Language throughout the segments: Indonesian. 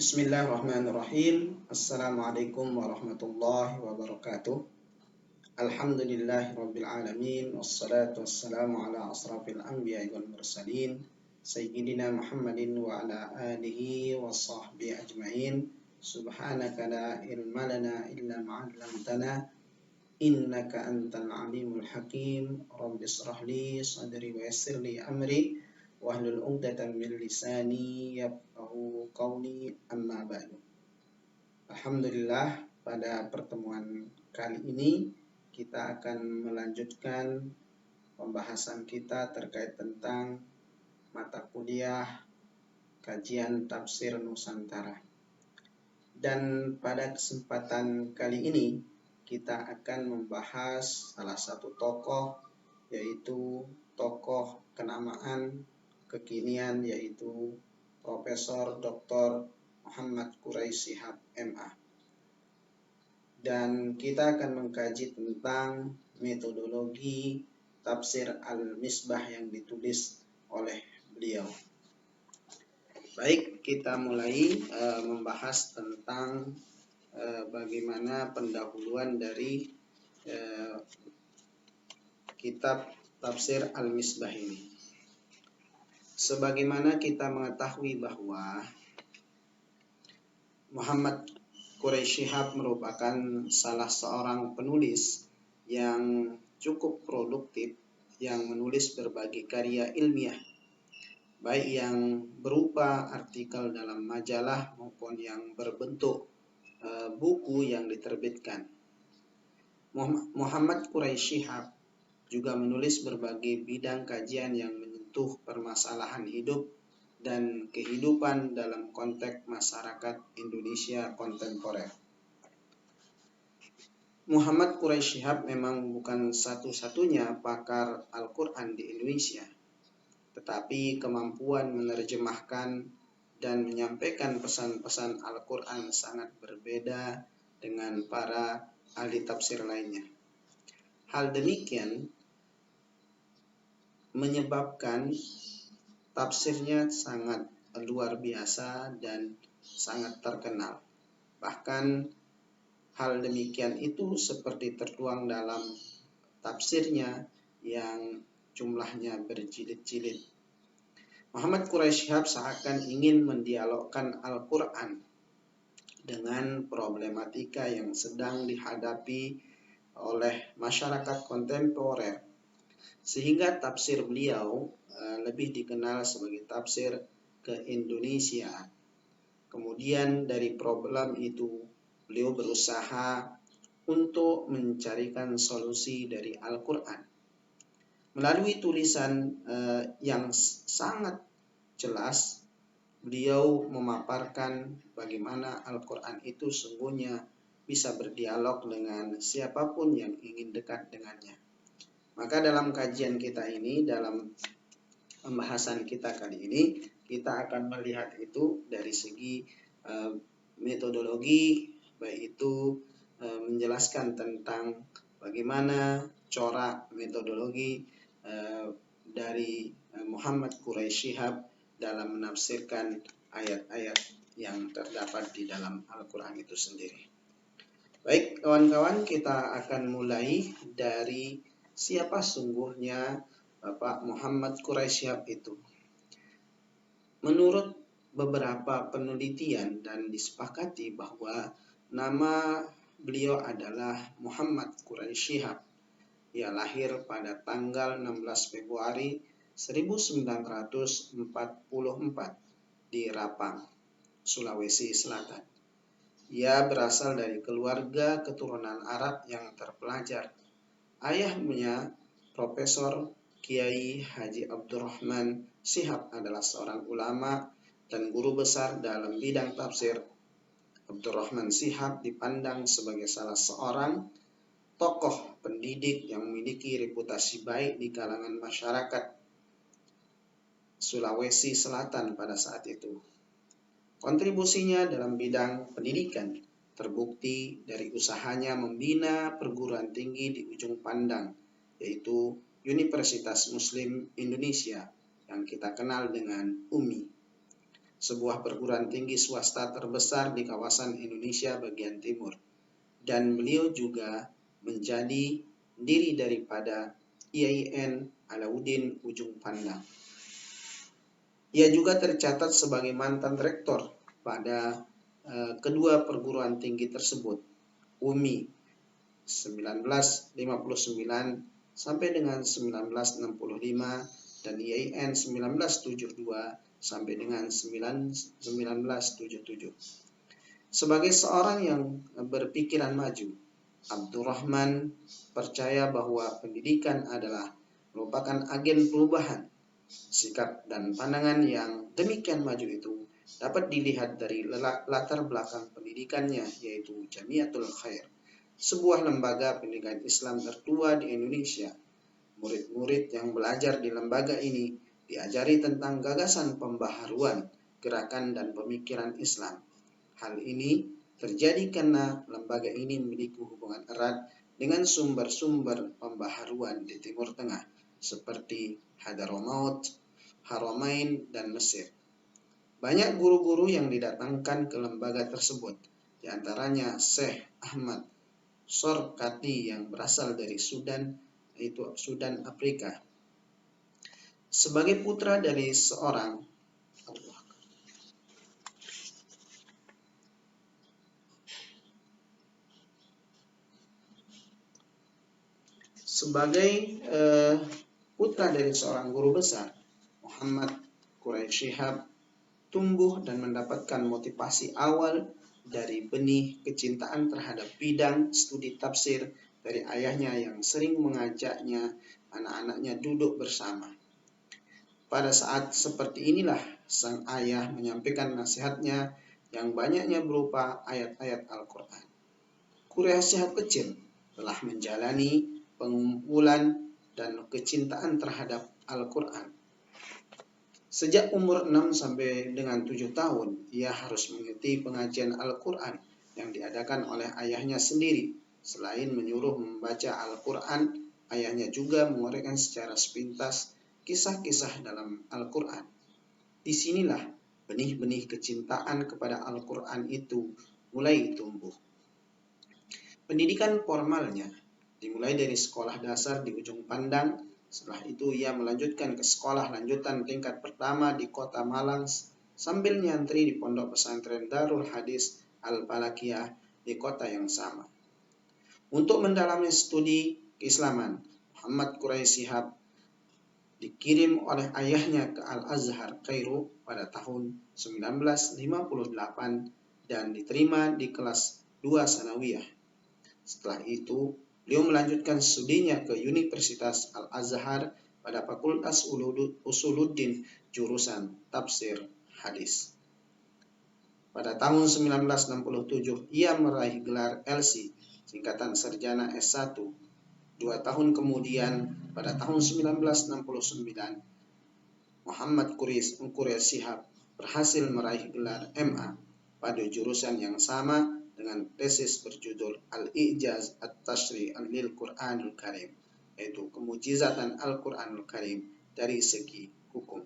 Bismillahirrahmanirrahim. Assalamualaikum warahmatullahi wabarakatuh. Alhamdulillahirabbil alamin wassalatu wassalamu ala asrafil anbiya'i wal mursalin sayyidina Muhammadin wa ala alihi wa sahbihi ajmain. Subhanaka la ilma lana illa ma 'allamtana innaka antal alimul hakim. Rabbi shrah li sadri wa yassir li amri wahlul 'uqdatam min lisani yafqahu qawli, amma ba'du. Alhamdulillah, pada pertemuan kali ini kita akan melanjutkan pembahasan kita terkait tentang mata kuliah kajian tafsir Nusantara. Dan pada kesempatan kali ini kita akan membahas salah satu tokoh, yaitu tokoh kenamaan kekinian, yaitu Profesor Dr. Muhammad Quraisy Shihab MA. Dan kita akan mengkaji tentang metodologi tafsir Al-Misbah yang ditulis oleh beliau. Baik, kita mulai membahas tentang bagaimana pendahuluan dari kitab tafsir Al-Misbah ini. Sebagaimana kita mengetahui bahwa Muhammad Quraisy Shihab merupakan salah seorang penulis yang cukup produktif, yang menulis berbagai karya ilmiah, baik yang berupa artikel dalam majalah maupun yang berbentuk buku yang diterbitkan. Muhammad Quraisy Shihab juga menulis berbagai bidang kajian yang menyentuh permasalahan hidup dan kehidupan dalam konteks masyarakat Indonesia kontemporer. Muhammad Quraisy Shihab memang bukan satu-satunya pakar Al-Quran di Indonesia, tetapi kemampuan menerjemahkan dan menyampaikan pesan-pesan Al-Quran sangat berbeda dengan para ahli tafsir lainnya. Hal demikian menyebabkan tafsirnya sangat luar biasa dan sangat terkenal. Bahkan hal demikian itu seperti tertuang dalam tafsirnya yang jumlahnya berjilid-jilid. Muhammad Quraisy Shihab seakan ingin mendialogkan Al-Quran dengan problematika yang sedang dihadapi oleh masyarakat kontemporer, sehingga tafsir beliau lebih dikenal sebagai tafsir ke-Indonesiaan. Kemudian dari problem itu beliau berusaha untuk mencarikan solusi dari Al-Quran. Melalui tulisan yang sangat jelas, beliau memaparkan bagaimana Al-Quran itu sungguhnya bisa berdialog dengan siapapun yang ingin dekat dengannya. Maka dalam kajian kita ini, dalam pembahasan kita kali ini, kita akan melihat itu dari segi metodologi, baik itu menjelaskan tentang bagaimana corak metodologi dari Muhammad Quraisy Shihab dalam menafsirkan ayat-ayat yang terdapat di dalam Al-Quran itu sendiri. Baik kawan-kawan, kita akan mulai dari siapa sungguhnya Bapak Muhammad Quraisy Shihab itu. Menurut beberapa penelitian dan disepakati bahwa nama beliau adalah Muhammad Quraisy Shihab. Ia lahir pada tanggal 16 Februari 1944 di Rapang, Sulawesi Selatan. Ia berasal dari keluarga keturunan Arab yang terpelajar. Ayahnya, Profesor Kiai Haji Abdurrahman Shihab, adalah seorang ulama dan guru besar dalam bidang tafsir. Abdurrahman Shihab dipandang sebagai salah seorang tokoh pendidik yang memiliki reputasi baik di kalangan masyarakat Sulawesi Selatan pada saat itu. Kontribusinya dalam bidang pendidikan terbukti dari usahanya membina perguruan tinggi di ujung pandang, yaitu Universitas Muslim Indonesia yang kita kenal dengan UMI. sebuah perguruan tinggi swasta terbesar di kawasan Indonesia bagian timur. Dan beliau juga menjadi pendiri daripada IAIN Alauddin Ujung Pandang. Ia juga tercatat sebagai mantan rektor pada kedua perguruan tinggi tersebut, UMI 1959 sampai dengan 1965 dan IAIN 1972 sampai dengan 1977. Sebagai seorang yang berpikiran maju, Abdurrahman percaya bahwa pendidikan adalah merupakan agen perubahan. Sikap dan pandangan yang demikian maju itu dapat dilihat dari latar belakang pendidikannya, yaitu Jamiatul Khair, sebuah lembaga pendidikan Islam tertua di Indonesia. Murid-murid yang belajar di lembaga ini diajari tentang gagasan pembaharuan, gerakan dan pemikiran Islam. Hal ini terjadi karena lembaga ini memiliki hubungan erat dengan sumber-sumber pembaharuan di Timur Tengah seperti Hadramaut, Haramain, dan Mesir. Banyak guru-guru yang didatangkan ke lembaga tersebut, di antaranya Syekh Ahmad Sorkati yang berasal dari Sudan, yaitu Sudan Afrika. Sebagai putra dari seorang putra dari seorang guru besar, Muhammad Quraisy Shihab tumbuh dan mendapatkan motivasi awal dari benih kecintaan terhadap bidang studi tafsir dari ayahnya yang sering mengajaknya anak-anaknya duduk bersama. Pada saat seperti inilah sang ayah menyampaikan nasihatnya yang banyaknya berupa ayat-ayat Al-Quran. Quraisy Shihab kecil telah menjalani pengumpulan dan kecintaan terhadap Al-Quran. Sejak umur 6 sampai dengan 7 tahun, ia harus mengikuti pengajian Al-Quran yang diadakan oleh ayahnya sendiri. Selain menyuruh membaca Al-Quran, ayahnya juga menguraikan secara sepintas kisah-kisah dalam Al-Quran. Disinilah benih-benih kecintaan kepada Al-Quran itu mulai tumbuh. Pendidikan formalnya dimulai dari sekolah dasar di Ujung Pandang. Setelah itu ia melanjutkan ke sekolah lanjutan tingkat pertama di Kota Malang sambil nyantri di Pondok Pesantren Darul Hadis Al-Falakiyah di kota yang sama. Untuk mendalami studi keislaman, Muhammad Quraisy Shihab dikirim oleh ayahnya ke Al-Azhar Kairo pada tahun 1958 dan diterima di kelas 2 Sanawiyah. Setelah itu, beliau melanjutkan studinya ke Universitas Al-Azhar pada Fakultas Usuluddin jurusan Tafsir Hadis. Pada tahun 1967, ia meraih gelar LC, singkatan Sarjana S1. 2 tahun kemudian, pada tahun 1969, Muhammad Quraisy Shihab berhasil meraih gelar MA pada jurusan yang sama dengan tesis berjudul Al-Ijaz At-Tashri' lil Qur'anul Karim, yaitu kemujizatan Al-Qur'anul Karim dari segi hukum.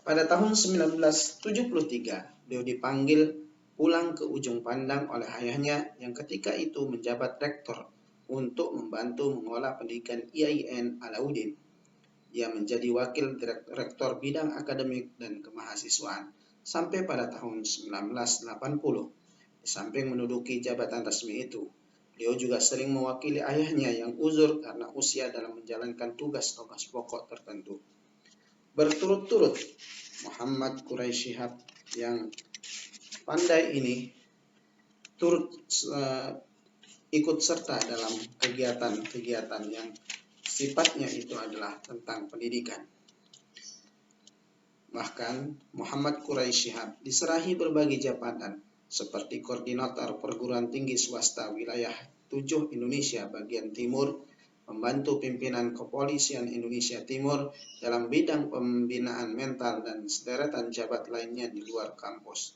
Pada tahun 1973, beliau dipanggil pulang ke Ujung Pandang oleh ayahnya yang ketika itu menjabat rektor untuk membantu mengelola pendidikan IAIN Alauddin. Ia menjadi wakil rektor bidang akademik dan kemahasiswaan sampai pada tahun 1980. Di samping menduduki jabatan resmi itu, beliau juga sering mewakili ayahnya yang uzur karena usia dalam menjalankan tugas-tugas pokok tertentu. Berturut-turut, Muhammad Quraisy Shihab yang pandai ini turut ikut serta dalam kegiatan-kegiatan yang sifatnya itu adalah tentang pendidikan. Bahkan Muhammad Quraisy Shihab diserahi berbagai jabatan seperti koordinator perguruan tinggi swasta wilayah 7 Indonesia bagian timur, membantu pimpinan Kepolisian Indonesia Timur dalam bidang pembinaan mental dan sederetan jabat lainnya di luar kampus.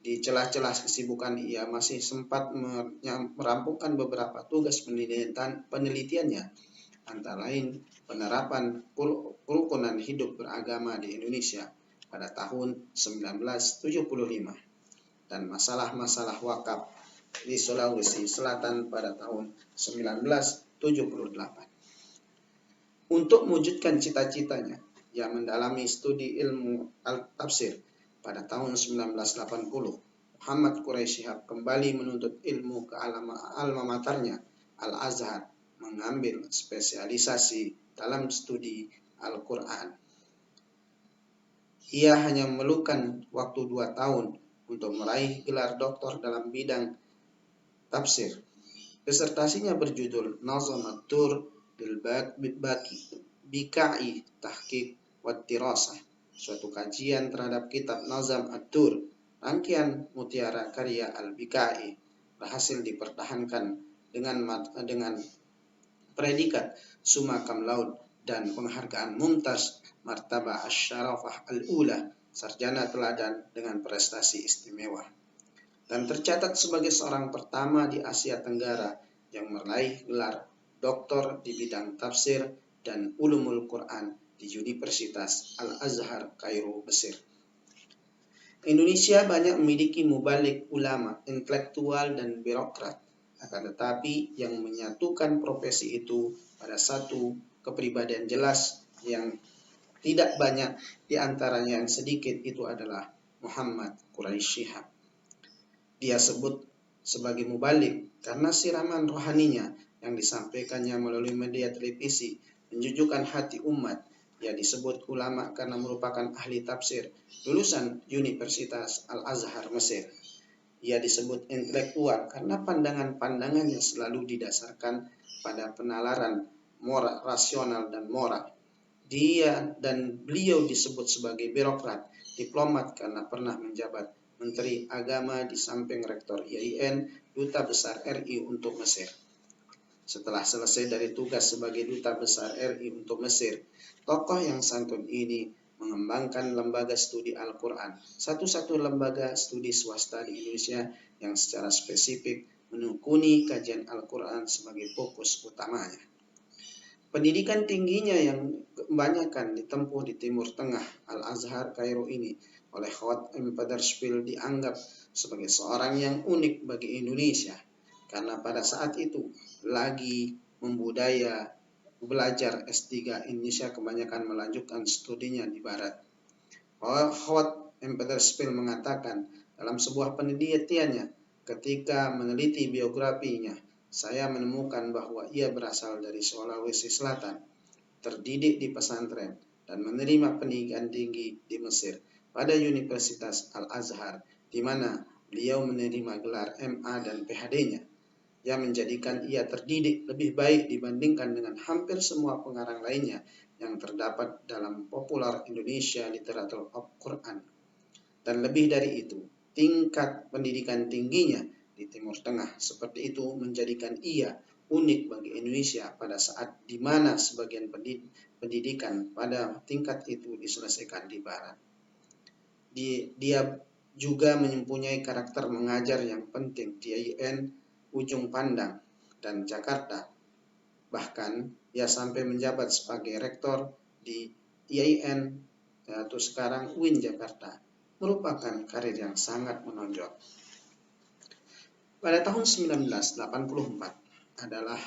Di celah-celah kesibukan ia masih sempat merampungkan beberapa tugas penelitiannya, antara lain penerapan kerukunan hidup beragama di Indonesia, pada tahun 1975 dan masalah-masalah wakaf di Sulawesi Selatan pada tahun 1978. Untuk mewujudkan cita-citanya, ia mendalami studi ilmu al-tafsir pada tahun 1980. Muhammad Quraisy Shihab kembali menuntut ilmu ke alma maternya, Al-Azhar, mengambil spesialisasi dalam studi Al-Quran. Ia hanya memerlukan waktu 2 tahun untuk meraih gelar doktor dalam bidang tafsir. Disertasinya berjudul Nazam Ad-Dur bil Bika'i Tahqiq wa Dirasah, suatu kajian terhadap kitab Nazam Ad-Dur, rangkaian mutiara karya Al-Bika'i, berhasil dipertahankan dengan predikat summa cum laude dan penghargaan mumtaz martabah asy-syarafah al-ula, sarjana teladan dengan prestasi istimewa, dan tercatat sebagai seorang pertama di Asia Tenggara yang meraih gelar doktor di bidang tafsir dan ulumul Quran di Universitas Al-Azhar Kairo, Mesir. Indonesia banyak memiliki mubalik ulama, intelektual, dan birokrat. Akan tetapi yang menyatukan profesi itu pada satu kepribadian jelas yang tidak banyak di antaranya yang sedikit, itu adalah Muhammad Quraisy Shihab. Dia sebut sebagai mubalik karena siraman rohaninya yang disampaikannya melalui media televisi menjujukkan hati umat. Ia disebut ulama karena merupakan ahli tafsir lulusan Universitas Al-Azhar Mesir. Ia disebut intelektual karena pandangan-pandangannya selalu didasarkan pada penalaran moral, rasional, dan moral. Beliau disebut sebagai birokrat, diplomat karena pernah menjabat Menteri Agama di samping Rektor IAIN, Duta Besar RI untuk Mesir. Setelah selesai dari tugas sebagai Duta Besar RI untuk Mesir, tokoh yang santun ini mengembangkan lembaga studi Al-Quran, satu-satu lembaga studi swasta di Indonesia yang secara spesifik menekuni kajian Al-Quran sebagai fokus utamanya. Pendidikan tingginya yang kebanyakan ditempuh di Timur Tengah, Al-Azhar Kairo ini, oleh Khawat Empederspil dianggap sebagai seorang yang unik bagi Indonesia, karena pada saat itu lagi membudaya belajar S3 Indonesia kebanyakan melanjutkan studinya di Barat. Khawat Empederspil mengatakan dalam sebuah penelitiannya, ketika meneliti biografinya, saya menemukan bahwa ia berasal dari Sulawesi Selatan, terdidik di pesantren, dan menerima pendidikan tinggi di Mesir pada Universitas Al-Azhar, di mana beliau menerima gelar MA dan PhD-nya. Yang menjadikan ia terdidik lebih baik dibandingkan dengan hampir semua pengarang lainnya yang terdapat dalam populer Indonesia literatur Al-Quran. Dan lebih dari itu, tingkat pendidikan tingginya di Timur Tengah seperti itu menjadikan ia unik bagi Indonesia pada saat di mana sebagian pendidikan pada tingkat itu diselesaikan di Barat. Dia juga mempunyai karakter mengajar yang penting di IAIN, Ujung Pandang, dan Jakarta. Bahkan ia sampai menjabat sebagai rektor di IAIN atau sekarang UIN Jakarta, merupakan karir yang sangat menonjol. Pada tahun 1984 adalah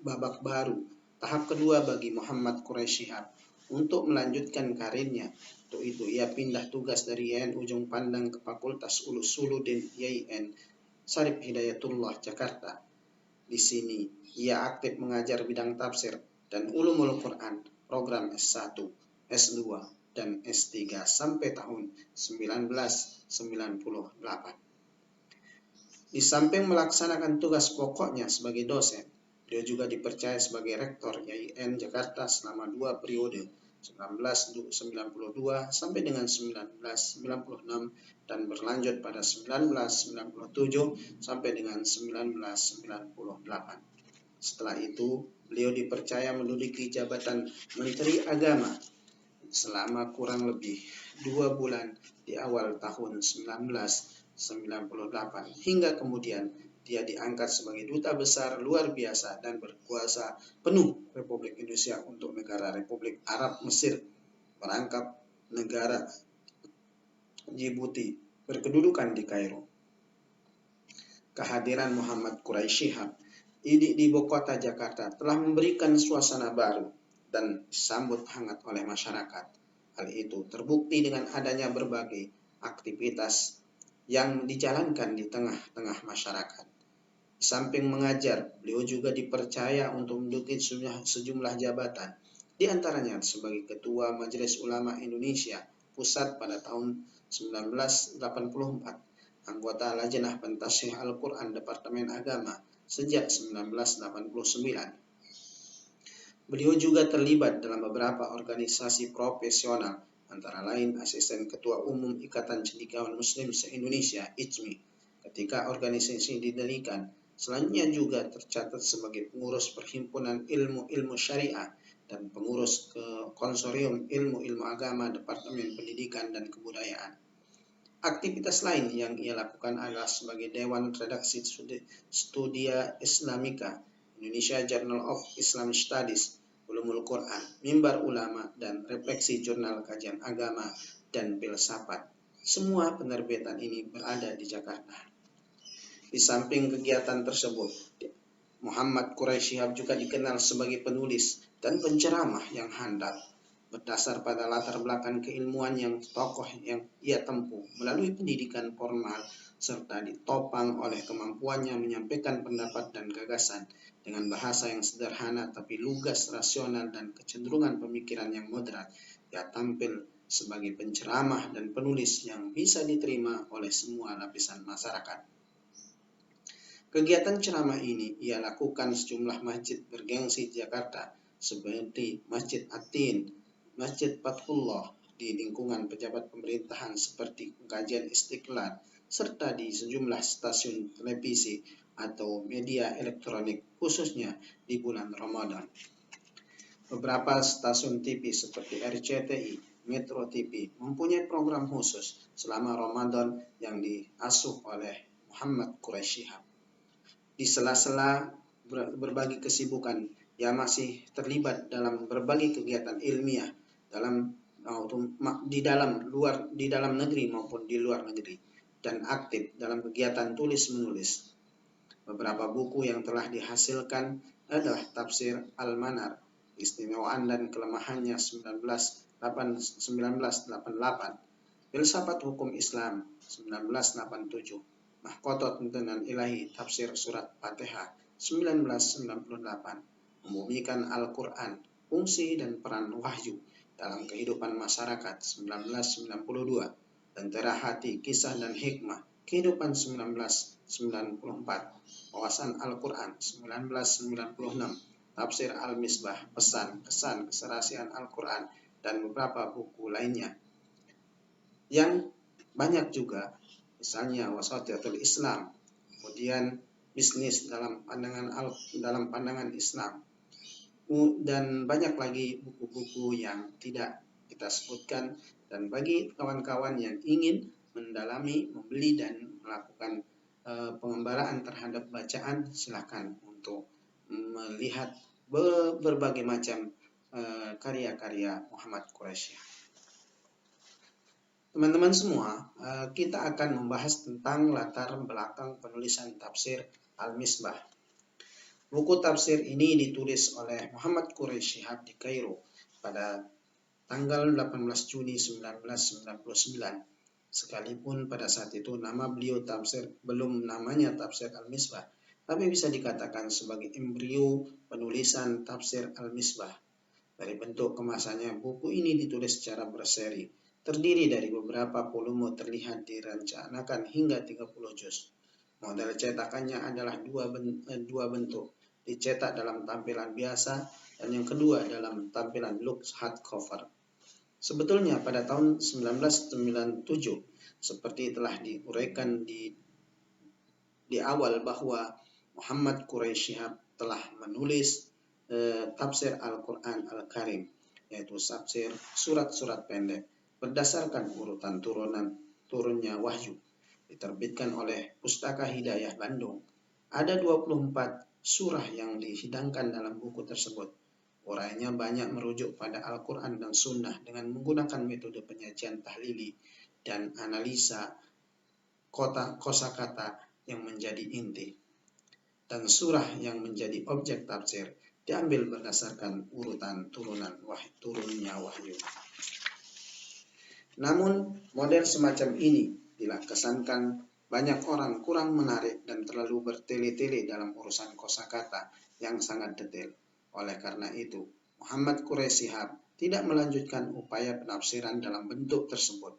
babak baru, tahap kedua bagi Muhammad Quraisy Shihab untuk melanjutkan karirnya. Untuk itu ia pindah tugas dari IAIN Ujung Pandang ke Fakultas Usuluddin IAIN Syarif Hidayatullah Jakarta. Di sini ia aktif mengajar bidang tafsir dan ulumul Quran, program S1, S2, dan S3 sampai tahun 1998. Di samping melaksanakan tugas pokoknya sebagai dosen, beliau juga dipercaya sebagai rektor IAIN Jakarta selama 2 periode, 1992 sampai dengan 1996, dan berlanjut pada 1997 sampai dengan 1998. Setelah itu, beliau dipercaya menduduki jabatan Menteri Agama selama kurang lebih 2 bulan di awal tahun 1998, hingga kemudian dia diangkat sebagai duta besar luar biasa dan berkuasa penuh Republik Indonesia untuk negara Republik Arab Mesir, merangkap negara Djibouti berkedudukan di Kairo. Kehadiran Muhammad Quraisy Shihab di ibu kota Jakarta telah memberikan suasana baru dan disambut hangat oleh masyarakat. Hal itu terbukti dengan adanya berbagai aktivitas yang dijalankan di tengah-tengah masyarakat. Di samping mengajar, beliau juga dipercaya untuk menduduki sejumlah jabatan, di antaranya sebagai Ketua Majelis Ulama Indonesia Pusat pada tahun 1984, anggota Lajnah Pentasih Al-Quran Departemen Agama sejak 1989. Beliau juga terlibat dalam beberapa organisasi profesional, antara lain asisten Ketua Umum Ikatan Cendekiawan Muslim se-Indonesia (ICMI) ketika organisasi didirikan. Selanjutnya juga tercatat sebagai pengurus Perhimpunan Ilmu-Ilmu Syariah dan pengurus Konsorium Ilmu-Ilmu Agama Departemen Pendidikan dan Kebudayaan. Aktivitas lain yang ia lakukan adalah sebagai Dewan Redaksi Studia Islamika, Indonesia Journal of Islamic Studies, Ulumul Quran, Mimbar Ulama, dan Refleksi Jurnal Kajian Agama dan Filsafat. Semua penerbitan ini berada di Jakarta. Di samping kegiatan tersebut, Muhammad Quraisy Shihab juga dikenal sebagai penulis dan penceramah yang handal, berdasar pada latar belakang keilmuan yang tokoh yang ia tempuh melalui pendidikan formal serta ditopang oleh kemampuannya menyampaikan pendapat dan gagasan dengan bahasa yang sederhana tapi lugas, rasional, dan kecenderungan pemikiran yang moderat. Ia tampil sebagai penceramah dan penulis yang bisa diterima oleh semua lapisan masyarakat. Kegiatan ceramah ini ia lakukan sejumlah masjid bergengsi di Jakarta seperti Masjid Atin, Masjid Fathullah, di lingkungan pejabat pemerintahan seperti Kajian Istiqlal, serta di sejumlah stasiun televisi atau media elektronik khususnya di bulan Ramadan. Beberapa stasiun TV seperti RCTI, Metro TV mempunyai program khusus selama Ramadan yang diasuh oleh Muhammad Quraisy Shihab. Di sela-sela berbagai kesibukan, ia masih terlibat dalam berbagai kegiatan ilmiah di dalam negeri maupun di luar negeri, dan aktif dalam kegiatan tulis-menulis. Beberapa buku yang telah dihasilkan adalah Tafsir Al-Manar, Istimewaan dan Kelemahannya 1988, Filsafat Hukum Islam 1987, Mahkota Tuntunan Ilahi Tafsir Surat Fatihah 1998, Membumikan Al-Quran, Fungsi dan Peran Wahyu dalam Kehidupan Masyarakat 1992, Lentera Hati, Kisah dan Hikmah, Kehidupan 1994, Wawasan Al-Quran 1996, Tafsir Al-Misbah, Pesan, Kesan, Keserasian Al-Quran, dan beberapa buku lainnya. Yang banyak juga, misalnya Wasatiyatul Islam, kemudian Bisnis dalam pandangan Islam, dan banyak lagi buku-buku yang tidak kita sebutkan. Dan bagi kawan-kawan yang ingin mendalami, membeli dan melakukan pengembaraan terhadap bacaan, silakan untuk melihat berbagai macam karya-karya Muhammad Quraisy. Teman-teman semua, kita akan membahas tentang latar belakang penulisan tafsir Al-Misbah. Buku tafsir ini ditulis oleh Muhammad Quraisy Shihab di Kairo pada tanggal 18 Juni 1999. Sekalipun pada saat itu nama beliau belum namanya Tafsir Al-Misbah, tapi bisa dikatakan sebagai embrio penulisan Tafsir Al-Misbah. Dari bentuk kemasannya, buku ini ditulis secara berseri, terdiri dari beberapa volume terlihat direncanakan hingga 30 juz. Model cetakannya adalah dua bentuk, dicetak dalam tampilan biasa dan yang kedua dalam tampilan lux hardcover. Sebetulnya pada tahun 1997, seperti telah diuraikan di awal, bahwa Muhammad Quraisy Shihab telah menulis tafsir Al-Quran Al-Karim, yaitu tafsir surat-surat pendek berdasarkan urutan turunnya wahyu, diterbitkan oleh Pustaka Hidayah Bandung. Ada 24 surah yang dihidangkan dalam buku tersebut. Uraiannya banyak merujuk pada Al-Quran dan Sunnah dengan menggunakan metode penyajian tahlili dan analisa kosakata yang menjadi inti, dan surah yang menjadi objek tafsir diambil berdasarkan urutan turunnya wahyu. Namun, model semacam ini bila kesankan banyak orang kurang menarik dan terlalu bertele-tele dalam urusan kosakata yang sangat detail. Oleh karena itu, Muhammad Quraish Shihab tidak melanjutkan upaya penafsiran dalam bentuk tersebut.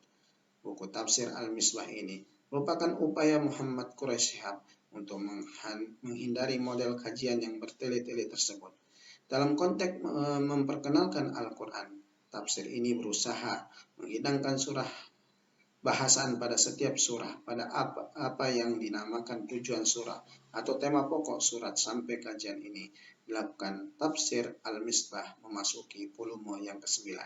Buku tafsir Al-Misbah ini merupakan upaya Muhammad Quraish Shihab untuk menghindari model kajian yang bertele-tele tersebut. Dalam konteks memperkenalkan Al-Quran, tafsir ini berusaha menghidangkan surah bahasan pada setiap surah, pada apa yang dinamakan tujuan surah atau tema pokok surat. Sampai kajian ini dilakukan, tafsir Al-Misbah memasuki volume yang ke-9.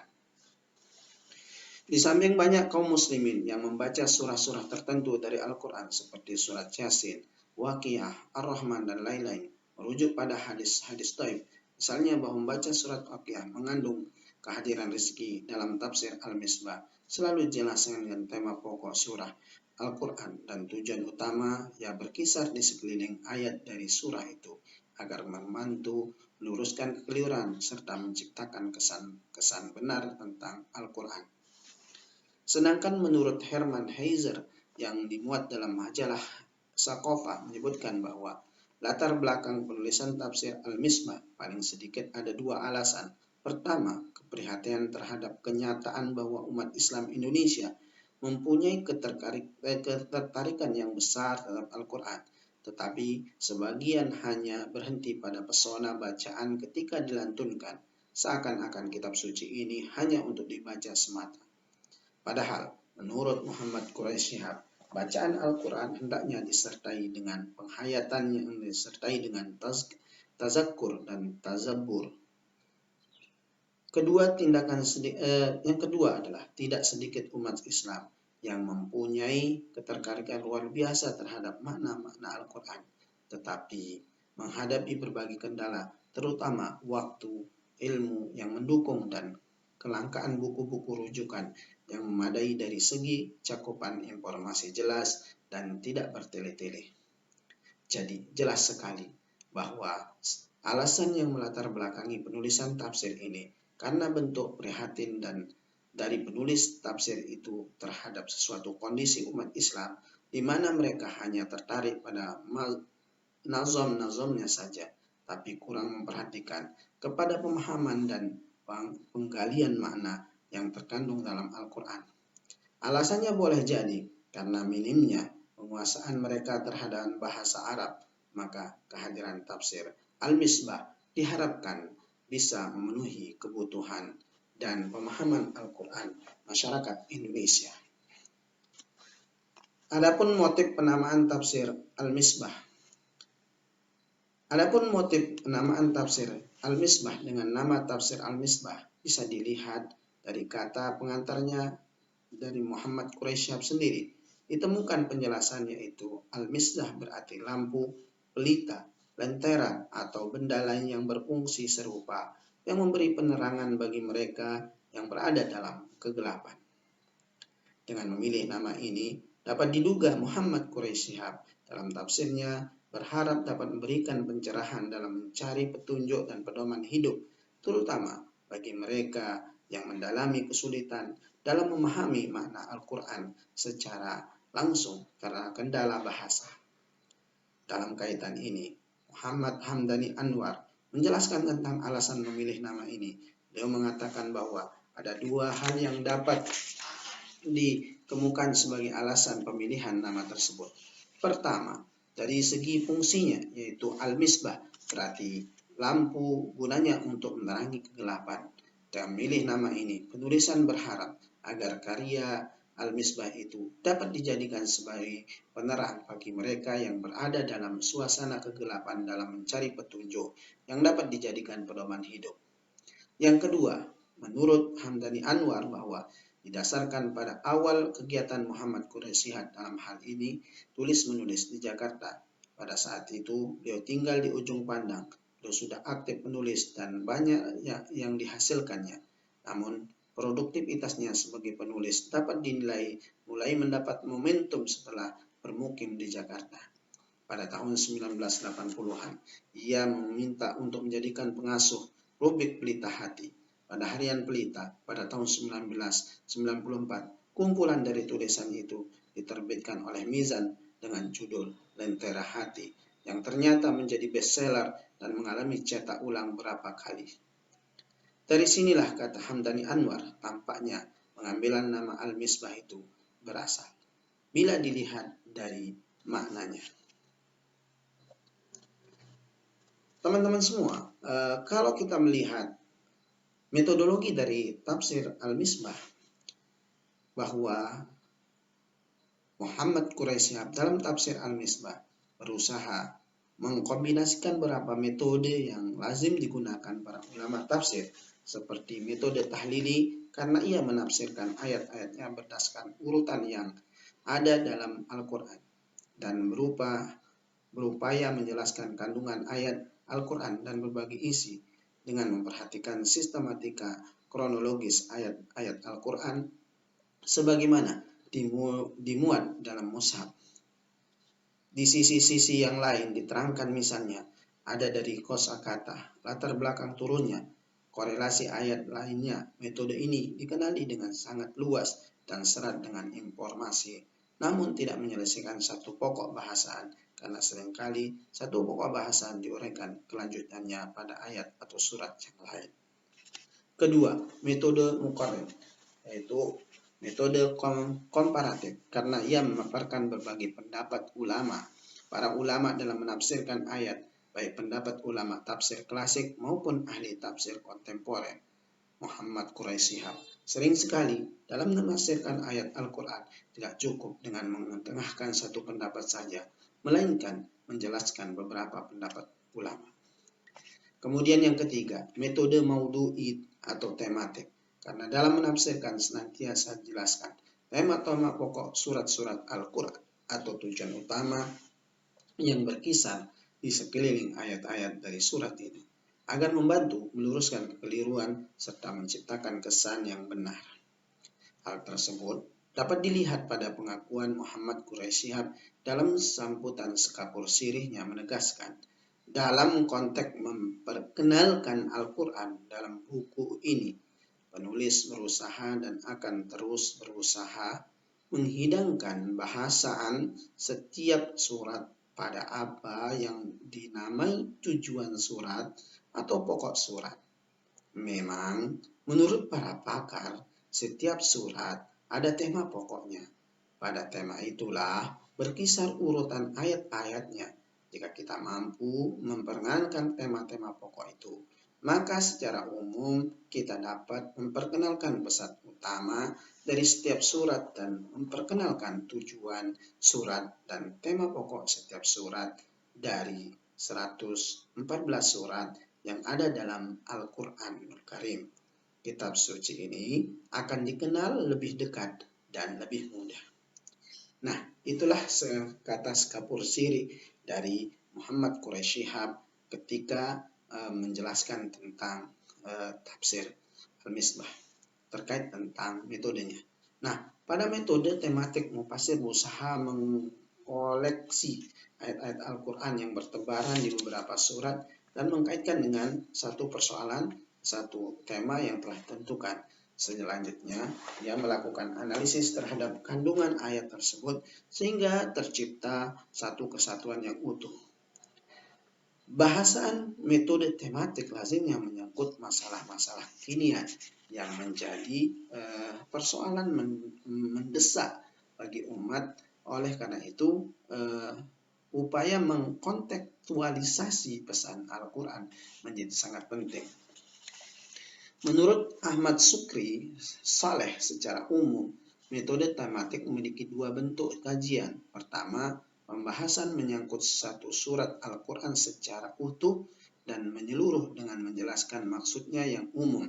Di samping banyak kaum muslimin yang membaca surah-surah tertentu dari Al-Quran seperti surat Yasin, Waqiah, Ar-Rahman, dan lain-lain, merujuk pada hadis-hadis dhaif. Misalnya bahwa membaca surat Waqiah mengandung kehadiran rezeki. Dalam tafsir Al-Misbah selalu jelaskan dengan tema pokok surah Al-Quran dan tujuan utama yang berkisar di sekeliling ayat dari surah itu agar membantu meluruskan kekeliruan serta menciptakan kesan benar tentang Al-Quran. Sedangkan menurut Herman Heiser yang dimuat dalam majalah Sakofa menyebutkan bahwa latar belakang penulisan tafsir Al-Misbah paling sedikit ada dua alasan. Pertama, keprihatinan terhadap kenyataan bahwa umat Islam Indonesia mempunyai ketertarikan yang besar terhadap Al-Quran, tetapi sebagian hanya berhenti pada pesona bacaan ketika dilantunkan, seakan-akan kitab suci ini hanya untuk dibaca semata. Padahal, menurut Muhammad Quraish Shihab, bacaan Al-Quran hendaknya disertai dengan penghayatan yang disertai dengan tazakkur dan tazabbur. Yang kedua adalah tidak sedikit umat Islam yang mempunyai ketertarikan luar biasa terhadap makna-makna Al-Quran, tetapi menghadapi berbagai kendala, terutama waktu, ilmu yang mendukung, dan kelangkaan buku-buku rujukan yang memadai dari segi cakupan informasi jelas dan tidak bertele-tele. Jadi jelas sekali bahwa alasan yang melatar belakangi penulisan tafsir ini karena bentuk prihatin dan dari penulis tafsir itu terhadap sesuatu kondisi umat Islam di mana mereka hanya tertarik pada nazam-nazamnya saja, tapi kurang memperhatikan kepada pemahaman dan penggalian makna yang terkandung dalam Al-Quran. Alasannya boleh jadi karena minimnya penguasaan mereka terhadap bahasa Arab, maka kehadiran tafsir Al-Misbah diharapkan bisa memenuhi kebutuhan dan pemahaman Al-Quran masyarakat Indonesia. Adapun motif penamaan tafsir Al-Misbah. Adapun motif penamaan tafsir Al-Misbah dengan nama tafsir Al-Misbah bisa dilihat dari kata pengantarnya dari Muhammad Quraish Shihab sendiri. Ditemukan penjelasannya yaitu Al-Misbah berarti lampu, pelita, lentera atau benda lain yang berfungsi serupa yang memberi penerangan bagi mereka yang berada dalam kegelapan. Dengan memilih nama ini, dapat diduga Muhammad Quraish Shihab dalam tafsirnya berharap dapat memberikan pencerahan dalam mencari petunjuk dan pedoman hidup, terutama bagi mereka yang mendalami kesulitan dalam memahami makna Al-Quran secara langsung karena kendala bahasa. Dalam kaitan ini, Muhammad Hamdani Anwar menjelaskan tentang alasan memilih nama ini. Beliau mengatakan bahwa ada dua hal yang dapat dikemukakan sebagai alasan pemilihan nama tersebut. Pertama, dari segi fungsinya, yaitu Al-Misbah, berarti lampu gunanya untuk menerangi kegelapan. Dengan memilih nama ini, penulisan berharap agar karya Al-Misbah itu dapat dijadikan sebagai penerang bagi mereka yang berada dalam suasana kegelapan dalam mencari petunjuk yang dapat dijadikan pedoman hidup. Yang kedua, menurut Hamdani Anwar bahwa didasarkan pada awal kegiatan Muhammad Quraish Shihab dalam hal ini tulis-menulis di Jakarta. Pada saat itu beliau tinggal di Ujung Pandang. Beliau sudah aktif menulis dan banyak yang dihasilkannya. Namun produktivitasnya sebagai penulis dapat dinilai mulai mendapat momentum setelah bermukim di Jakarta. Pada tahun 1980-an, ia meminta untuk menjadikan pengasuh Rubik Pelita Hati. Pada Harian Pelita pada tahun 1994, kumpulan dari tulisan itu diterbitkan oleh Mizan dengan judul Lentera Hati, yang ternyata menjadi bestseller dan mengalami cetak ulang berapa kali. Dari sinilah kata Hamdani Anwar tampaknya pengambilan nama Al-Misbah itu berasal, bila dilihat dari maknanya. Teman-teman semua, kalau kita melihat metodologi dari tafsir Al-Misbah, bahwa Muhammad Quraisy Shihab dalam tafsir Al-Misbah berusaha mengkombinasikan beberapa metode yang lazim digunakan para ulama tafsir, seperti metode tahlili, karena ia menafsirkan ayat-ayatnya berdasarkan urutan yang ada dalam Al-Quran, dan berupaya menjelaskan kandungan ayat Al-Quran dan berbagai isi dengan memperhatikan sistematika kronologis ayat-ayat Al-Quran sebagaimana dimuat dalam mushaf. Di sisi-sisi yang lain diterangkan misalnya ada dari kosakata, latar belakang turunnya, korelasi ayat lainnya. Metode ini dikenali dengan sangat luas dan serat dengan informasi, namun tidak menyelesaikan satu pokok bahasaan, karena seringkali satu pokok bahasaan diuraikan kelanjutannya pada ayat atau surat yang lain. Kedua, metode muqarrin, yaitu metode komparatif, karena ia memaparkan berbagai pendapat ulama. Para ulama dalam menafsirkan ayat, baik pendapat ulama tafsir klasik maupun ahli tafsir kontemporer. Muhammad Quraisy Shihab sering sekali dalam menafsirkan ayat Al-Quran tidak cukup dengan mengetengahkan satu pendapat saja, melainkan menjelaskan beberapa pendapat ulama. Kemudian yang ketiga, metode maudhu'i atau tematik, karena dalam menafsirkan senantiasa jelaskan tema-tema pokok surat-surat Al-Quran atau tujuan utama yang berkisar di sekeliling ayat-ayat dari surat ini, agar membantu meluruskan kekeliruan serta menciptakan kesan yang benar. Hal tersebut dapat dilihat pada pengakuan Muhammad Quraisy Shihab dalam sambutan sekapur sirihnya menegaskan, dalam konteks memperkenalkan Al-Quran dalam buku ini, penulis berusaha dan akan terus berusaha menghidangkan bahasaan setiap surat pada apa yang dinamai tujuan surat atau pokok surat. Memang, menurut para pakar, setiap surat ada tema pokoknya. Pada tema itulah berkisar urutan ayat-ayatnya. Jika kita mampu memperkenalkan tema-tema pokok itu, maka secara umum kita dapat memperkenalkan pesan utama dari setiap surat dan memperkenalkan tujuan surat dan tema pokok setiap surat dari 114 surat yang ada dalam Al-Quranul Karim. Kitab suci ini akan dikenal lebih dekat dan lebih mudah. Nah, itulah kata sekapur siri dari Muhammad Quraisy Shihab ketika menjelaskan tentang tafsir Al-Misbah terkait tentang metodenya. Nah, pada metode tematik mufasir berusaha mengkoleksi ayat-ayat Al-Quran yang bertebaran di beberapa surat dan mengkaitkan dengan satu persoalan, satu tema yang telah ditentukan. Selanjutnya, ia melakukan analisis terhadap kandungan ayat tersebut sehingga tercipta satu kesatuan yang utuh. Bahasaan metode tematik lazimnya menyangkut masalah-masalah kekinian yang menjadi persoalan mendesak bagi umat. Oleh karena itu, upaya mengkontekstualisasi pesan Al-Quran menjadi sangat penting. Menurut Ahmad Sukri Saleh, secara umum, metode tematik memiliki dua bentuk kajian. Pertama, pembahasan menyangkut satu surat Al-Quran secara utuh dan menyeluruh dengan menjelaskan maksudnya yang umum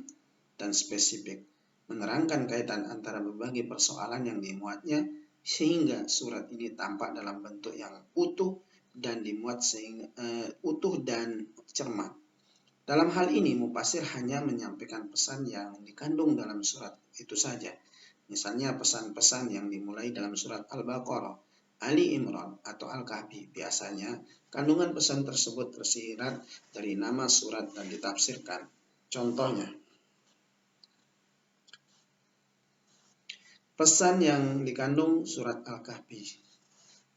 dan spesifik, menerangkan kaitan antara berbagai persoalan yang dimuatnya sehingga surat ini tampak dalam bentuk yang utuh dan dimuat sehingga utuh dan cermat. Dalam hal ini, mufasir hanya menyampaikan pesan yang dikandung dalam surat itu saja. Misalnya pesan-pesan yang dimulai dalam surat Al-Baqarah, Ali Imran, atau Al-Kahfi. Biasanya, kandungan pesan tersebut tersirat dari nama surat dan ditafsirkan. Contohnya, pesan yang dikandung surat Al-Kahfi,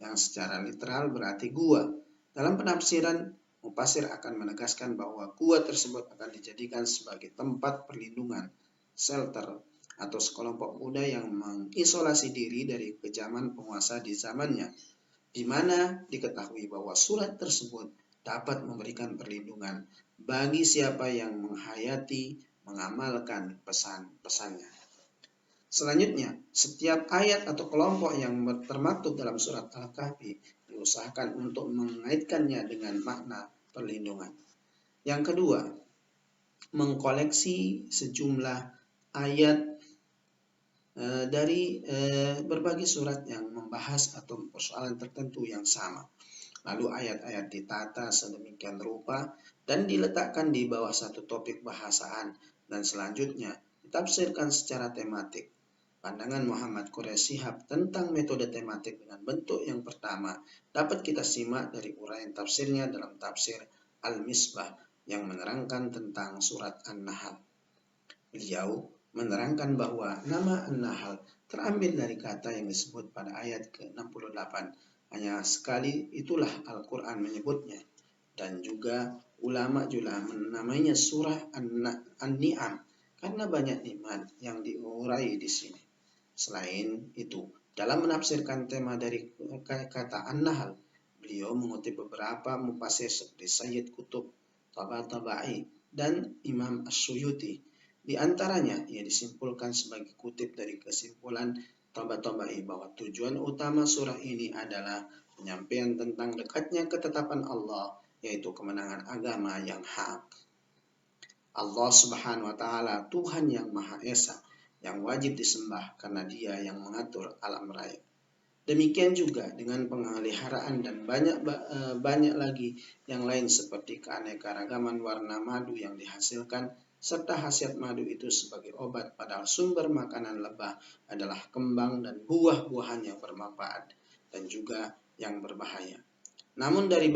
yang secara literal berarti gua. Dalam penafsiran, mufasir akan menegaskan bahwa gua tersebut akan dijadikan sebagai tempat perlindungan, shelter, atau sekelompok muda yang mengisolasi diri dari kejaman penguasa di zamannya, di mana diketahui bahwa surat tersebut dapat memberikan perlindungan bagi siapa yang menghayati, mengamalkan pesan-pesannya. Selanjutnya, setiap ayat atau kelompok yang termaktub dalam surat Al-Kahfi diusahakan untuk mengaitkannya dengan makna perlindungan. Yang kedua, mengkoleksi sejumlah ayat dari berbagai surat yang membahas atau persoalan tertentu yang sama. Lalu ayat-ayat ditata sedemikian rupa dan diletakkan di bawah satu topik bahasaan dan selanjutnya ditafsirkan secara tematik. Pandangan Muhammad Quraish Shihab tentang metode tematik dengan bentuk yang pertama dapat kita simak dari uraian tafsirnya dalam tafsir Al-Misbah yang menerangkan tentang surat An-Nahl. Beliau menerangkan bahwa nama An-Nahl terambil dari kata yang disebut pada ayat ke-68. Hanya sekali itulah Al-Quran menyebutnya. Dan juga ulama juga menamainya surah An-Ni'am karena banyak nikmat yang diurai di sini. Selain itu, dalam menafsirkan tema dari kata An-Nahl, beliau mengutip beberapa mufasir seperti Sayyid Qutb, Tabatabai, dan Imam As-Suyuti. Di antaranya, ia disimpulkan sebagai kutip dari kesimpulan Tabatabai bahwa tujuan utama surah ini adalah penyampaian tentang dekatnya ketetapan Allah, yaitu kemenangan agama yang hak. Allah Subhanahu wa Ta'ala, Tuhan yang Maha Esa, yang wajib disembah karena Dia yang mengatur alam raya. Demikian juga dengan pemeliharaan dan banyak lagi yang lain seperti keanekaragaman warna madu yang dihasilkan serta khasiat madu itu sebagai obat, padahal sumber makanan lebah adalah kembang dan buah-buahan yang bermanfaat dan juga yang berbahaya. Namun dari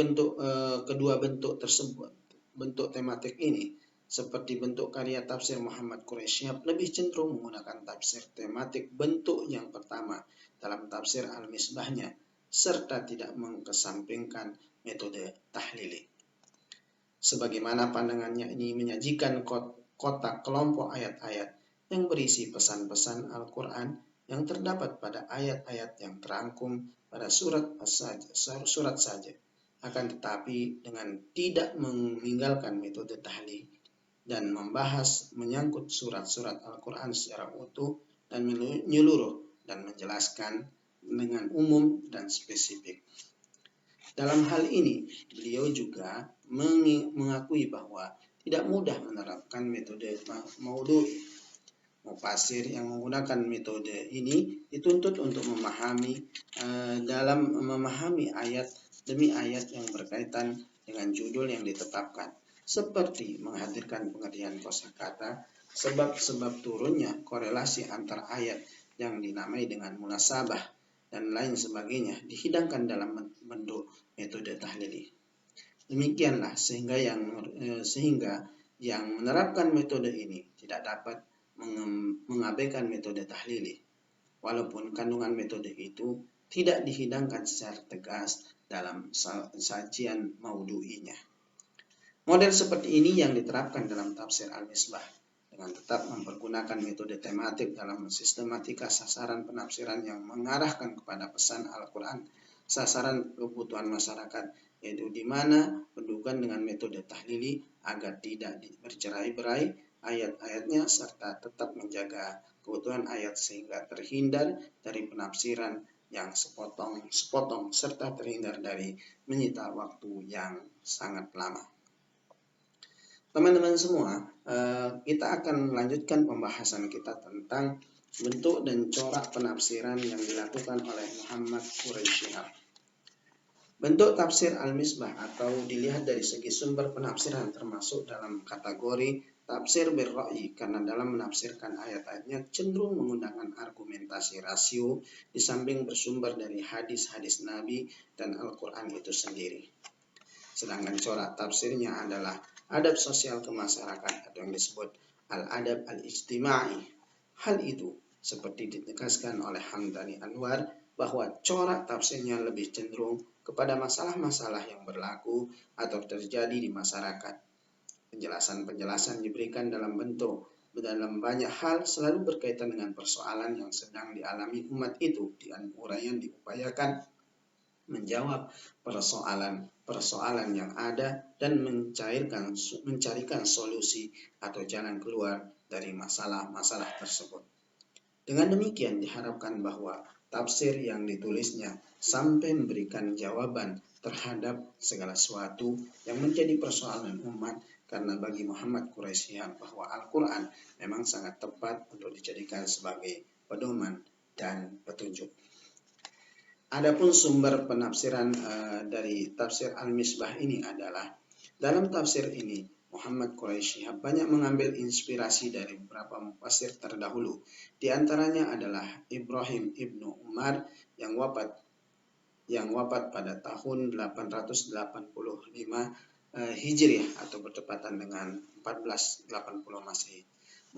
kedua bentuk tersebut, bentuk tematik ini, seperti bentuk karya tafsir Muhammad Quraish Shihab lebih cenderung menggunakan tafsir tematik bentuk yang pertama dalam tafsir Al-Misbahnya, serta tidak mengesampingkan metode tahlili. Sebagaimana pandangannya ini menyajikan kotak kelompok ayat-ayat yang berisi pesan-pesan Al-Quran yang terdapat pada ayat-ayat yang terangkum pada surat saja. Akan tetapi dengan tidak meninggalkan metode tahlil dan membahas menyangkut surat-surat Al-Quran secara utuh dan menyeluruh dan menjelaskan dengan umum dan spesifik. Dalam hal ini, beliau juga mengakui bahwa tidak mudah menerapkan metode maudhu'i. Mufasir yang menggunakan metode ini dituntut untuk memahami ayat demi ayat yang berkaitan dengan judul yang ditetapkan, seperti menghadirkan pengertian kosakata, sebab-sebab turunnya korelasi antar ayat yang dinamai dengan munasabah, dan lain sebagainya dihidangkan dalam bentuk metode tahlili. Demikianlah sehingga yang menerapkan metode ini tidak dapat mengabaikan metode tahlili, walaupun kandungan metode itu tidak dihidangkan secara tegas dalam sajian maudhu'inya. Model seperti ini yang diterapkan dalam tafsir Al-Misbah dengan tetap mempergunakan metode tematik dalam sistematika sasaran penafsiran yang mengarahkan kepada pesan Al-Quran, sasaran kebutuhan masyarakat, yaitu di mana pendudukan dengan metode tahlili agar tidak bercerai-berai ayat-ayatnya serta tetap menjaga kebutuhan ayat sehingga terhindar dari penafsiran yang sepotong serta terhindar dari menyita waktu yang sangat lama. Teman-teman semua, kita akan melanjutkan pembahasan kita tentang bentuk dan corak penafsiran yang dilakukan oleh Muhammad Quraish Shihab. Bentuk tafsir Al-Misbah atau dilihat dari segi sumber penafsiran termasuk dalam kategori tafsir birra'yi karena dalam menafsirkan ayat-ayatnya cenderung menggunakan argumentasi rasio di samping bersumber dari hadis-hadis Nabi dan Al-Quran itu sendiri. Sedangkan corak tafsirnya adalah adab sosial kemasyarakatan atau yang disebut al-adab al-ijtimai. Hal itu seperti ditegaskan oleh Hamdani Anwar bahwa corak tafsirnya lebih cenderung kepada masalah-masalah yang berlaku atau terjadi di masyarakat. Penjelasan-penjelasan diberikan dalam banyak hal selalu berkaitan dengan persoalan yang sedang dialami umat itu. Di uraian diupayakan menjawab persoalan-persoalan yang ada dan mencarikan solusi atau jalan keluar dari masalah-masalah tersebut. Dengan demikian diharapkan bahwa tafsir yang ditulisnya sampai memberikan jawaban terhadap segala sesuatu yang menjadi persoalan umat, karena bagi Muhammad Quraisy bahwa Al-Quran memang sangat tepat untuk dijadikan sebagai pedoman dan petunjuk. Adapun sumber penafsiran dari tafsir Al-Misbah ini adalah dalam tafsir ini Muhammad Quraisy banyak mengambil inspirasi dari beberapa mufassir terdahulu. Di antaranya adalah Ibrahim ibnu Umar yang wafat pada tahun 885 Hijriah atau bertepatan dengan 1480 Masehi.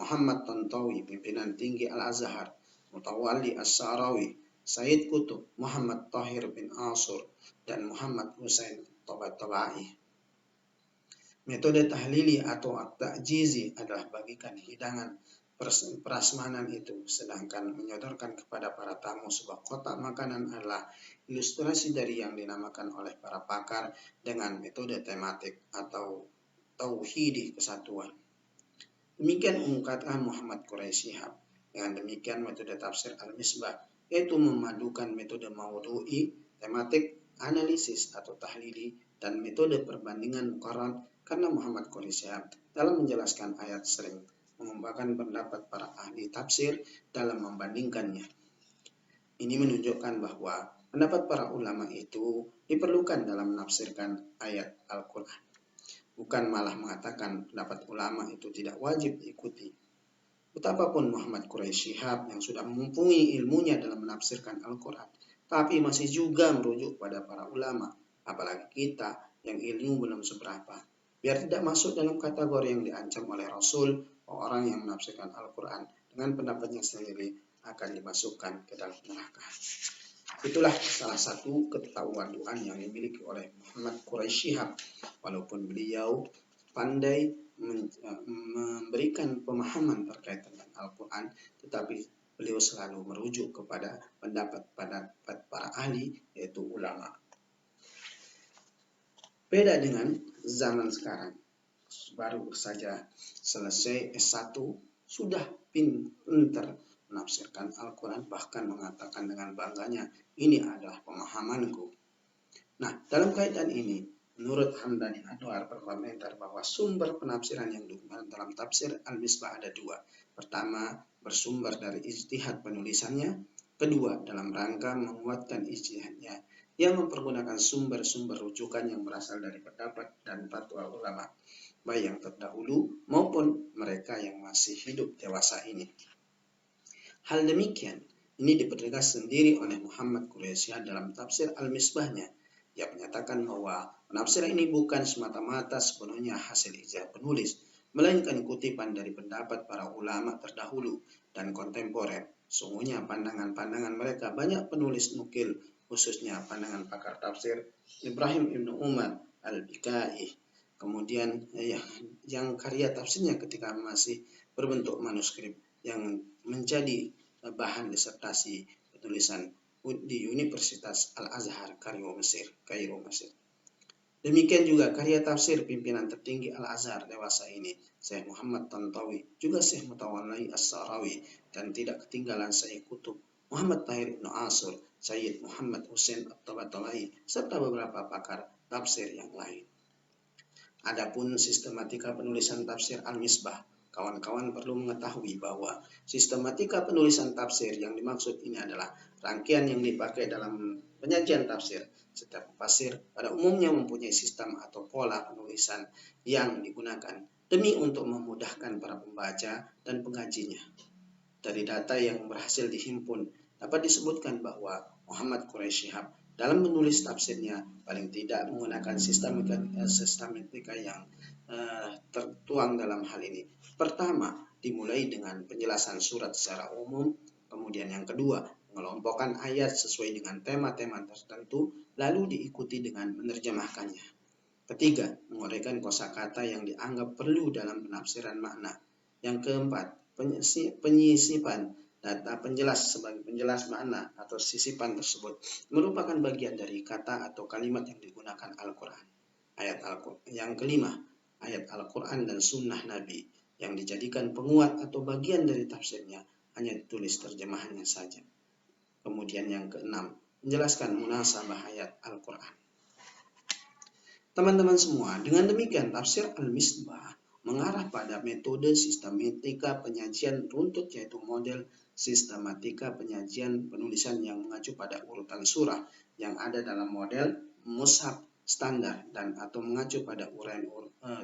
Muhammad Tantawi, pimpinan tinggi Al-Azhar, Mutawalli As-Sa'rawi, Sayyid Qutb, Muhammad Tahir bin Ashur, dan Muhammad Husain Tabatabai. Metode tahlili atau at-ta'jizi adalah bagikan hidangan prasmanan itu, sedangkan menyodorkan kepada para tamu sebuah kotak makanan adalah ilustrasi dari yang dinamakan oleh para pakar dengan metode tematik atau tauhidi kesatuan. Demikian ungkapkan Muhammad Quraisy. Dengan demikian metode tafsir Al-Misbah yaitu memadukan metode maudu'i, tematik, analisis atau tahlili, dan metode perbandingan muqarran, karena Muhammad Quraisy dalam menjelaskan ayat sering mengembangkan pendapat para ahli tafsir dalam membandingkannya. Ini menunjukkan bahwa pendapat para ulama itu diperlukan dalam menafsirkan ayat Al-Quran, bukan malah mengatakan pendapat ulama itu tidak wajib diikuti. Betapapun Muhammad Quraisy yang sudah mumpuni ilmunya dalam menafsirkan Al-Quran, tapi masih juga merujuk pada para ulama, apalagi kita yang ilmu belum seberapa, biar tidak masuk dalam kategori yang diancam oleh Rasul, orang yang menafsirkan Al-Quran dengan pendapatnya sendiri akan dimasukkan ke dalam neraka. Itulah salah satu ketawaduan yang dimiliki oleh Muhammad Quraisy, walaupun beliau pandai memberikan pemahaman terkait dengan Al-Quran, tetapi beliau selalu merujuk kepada pendapat para ahli, yaitu ulama. Beda dengan zaman sekarang, baru saja selesai S1 sudah pintar menafsirkan Al-Quran, bahkan mengatakan dengan bangganya, ini adalah pemahamanku. Nah, dalam kaitan ini, menurut Hamdani Anwar berkomentar bahwa sumber penafsiran yang digunakan dalam tafsir Al-Misbah ada dua. Pertama, bersumber dari ijtihad penulisannya. Kedua, dalam rangka menguatkan ijtihadnya, yang mempergunakan sumber-sumber rujukan yang berasal dari pendapat dan fatwa ulama, baik yang terdahulu maupun mereka yang masih hidup dewasa ini. Hal demikian, ini dipertegas sendiri oleh Muhammad Quraisy dalam tafsir Al-Misbahnya. Ia menyatakan bahwa penafsiran ini bukan semata-mata sepenuhnya hasil ijtihad penulis, melainkan kutipan dari pendapat para ulama terdahulu dan kontemporer. Sungguhnya pandangan-pandangan mereka banyak penulis nukil, khususnya pandangan pakar tafsir Ibrahim ibnu Umar Al-Bikai. Kemudian yang karya tafsirnya ketika masih berbentuk manuskrip yang menjadi bahan disertasi penulisan di Universitas Al-Azhar, Kairo, Mesir. Demikian juga karya tafsir pimpinan tertinggi Al-Azhar dewasa ini, Syekh Muhammad Tantawi, juga Syekh Mutawalli As-Sa'rawi, dan tidak ketinggalan Sayyid Qutb, Muhammad Tahir bin Ashur, Sayyid Muhammad Husain Tabatabai, serta beberapa pakar tafsir yang lain. Adapun sistematika penulisan tafsir Al-Misbah, Kawan-kawan perlu mengetahui bahwa sistematika penulisan tafsir yang dimaksud ini adalah rangkaian yang dipakai dalam penyajian tafsir. Setiap mufassir pada umumnya mempunyai sistem atau pola penulisan yang digunakan demi untuk memudahkan para pembaca dan pengkajinya. Dari data yang berhasil dihimpun, dapat disebutkan bahwa Muhammad Quraisy Shihab dalam menulis tafsirnya paling tidak menggunakan sistematika yang tertuang dalam hal ini. Pertama, dimulai dengan penjelasan surat secara umum, kemudian yang kedua, mengelompokkan ayat sesuai dengan tema-tema tertentu, lalu diikuti dengan menerjemahkannya. Ketiga, menguraikan kosakata yang dianggap perlu dalam penafsiran makna. Yang keempat, penyisipan data penjelas sebagai penjelas makna atau sisipan tersebut merupakan bagian dari kata atau kalimat yang digunakan Al-Quran. Yang kelima, ayat Al-Quran dan sunnah Nabi yang dijadikan penguat atau bagian dari tafsirnya hanya ditulis terjemahannya saja. Kemudian yang keenam, menjelaskan munasabah ayat Al-Quran. Teman-teman semua, dengan demikian tafsir Al-Misbah mengarah pada metode sistematika penyajian runtut, yaitu model sistematika penyajian penulisan yang mengacu pada urutan surah yang ada dalam model mushaf standar dan atau mengacu pada uraian